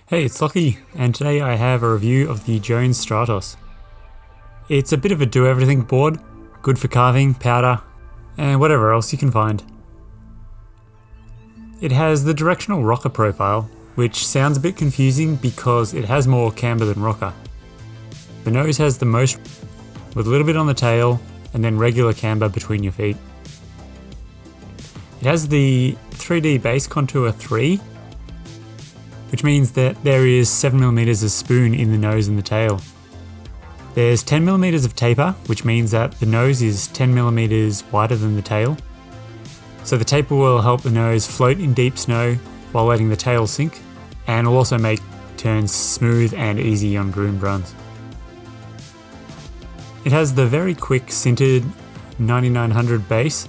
Hey, it's Lockie, and today I have a review of the Jones Stratos. It's a bit of a do-everything board, good for carving, powder, and whatever else you can find. It has the directional rocker profile, which sounds a bit confusing because it has more camber than rocker. The nose has the most, with a little bit on the tail, and then regular camber between your feet. It has the 3D base contour 3, which means that there is 7mm of spoon in the nose and the tail. There's 10mm of taper, which means that the nose is 10mm wider than the tail. So the taper will help the nose float in deep snow while letting the tail sink, and will also make turns smooth and easy on groomed runs. It has the very quick Sintered 9900 base,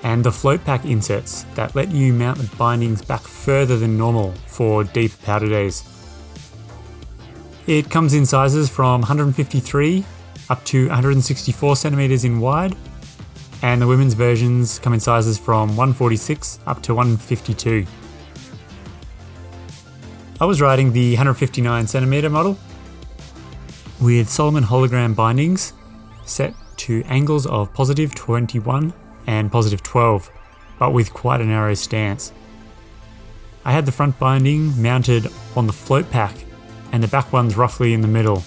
and the float pack insets that let you mount the bindings back further than normal for deep powder days. It comes in sizes from 153 up to 164 centimeters in wide, and the women's versions come in sizes from 146 up to 152. I was riding the 159 centimeter model with Solomon hologram bindings set to angles of positive 21 and positive 12, but with quite a narrow stance. I had the front binding mounted on the float pack and the back ones roughly in the middle.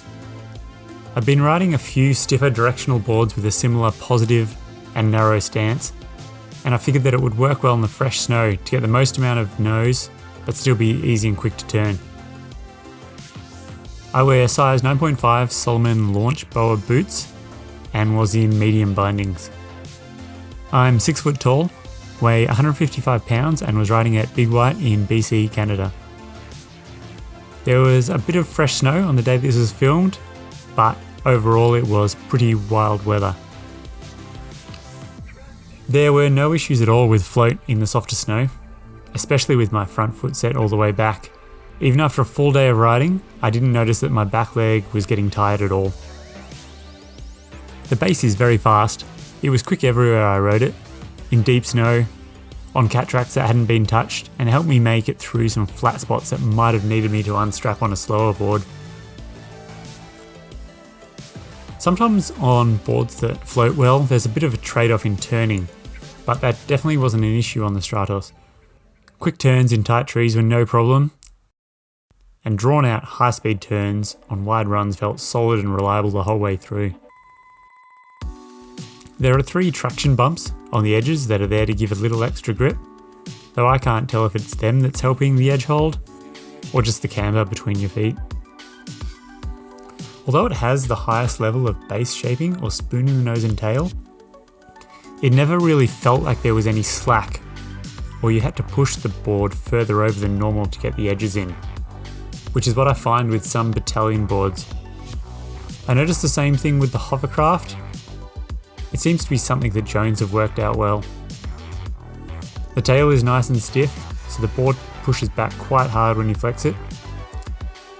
I've been riding a few stiffer directional boards with a similar positive and narrow stance, and I figured that it would work well in the fresh snow to get the most amount of nose but still be easy and quick to turn. I wear size 9.5 Solomon launch boa boots and was in medium bindings. I'm 6 foot tall, weigh 155 pounds and was riding at Big White in BC, Canada. There was a bit of fresh snow on the day this was filmed, but overall it was pretty wild weather. There were no issues at all with float in the softer snow, especially with my front foot set all the way back. Even after a full day of riding, I didn't notice that my back leg was getting tired at all. The base is very fast. It was quick everywhere I rode it, in deep snow, on cat tracks that hadn't been touched, and helped me make it through some flat spots that might have needed me to unstrap on a slower board. Sometimes on boards that float well, there's a bit of a trade-off in turning, but that definitely wasn't an issue on the Stratos. Quick turns in tight trees were no problem, and drawn out high-speed turns on wide runs felt solid and reliable the whole way through. There are 3 traction bumps on the edges that are there to give a little extra grip, though I can't tell if it's them that's helping the edge hold, or just the camber between your feet. Although it has the highest level of base shaping or spoon in the nose and tail, it never really felt like there was any slack, or you had to push the board further over than normal to get the edges in, which is what I find with some battalion boards. I noticed the same thing with the hovercraft. It seems to be something that Jones have worked out well. The tail is nice and stiff, so the board pushes back quite hard when you flex it.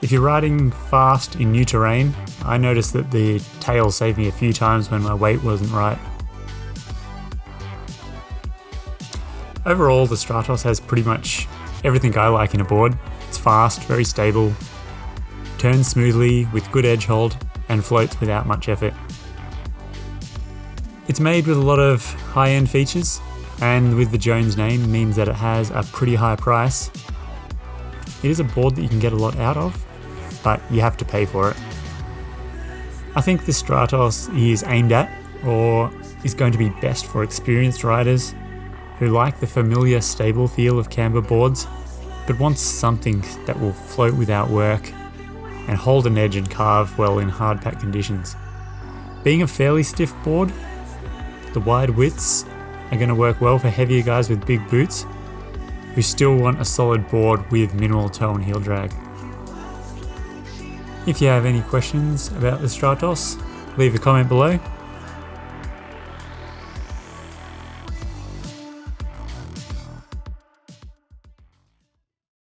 If you're riding fast in new terrain, I noticed that the tail saved me a few times when my weight wasn't right. Overall, the Stratos has pretty much everything I like in a board. It's fast, very stable, turns smoothly with good edge hold, and floats without much effort. It's made with a lot of high-end features, and with the Jones name means that it has a pretty high price. It is a board that you can get a lot out of, but you have to pay for it. I think the Stratos is aimed at, or is going to be best for experienced riders who like the familiar stable feel of camber boards, but want something that will float without work and hold an edge and carve well in hardpacked conditions. Being a fairly stiff board, the wide widths are going to work well for heavier guys with big boots who still want a solid board with minimal toe and heel drag. If you have any questions about the Stratos, leave a comment below.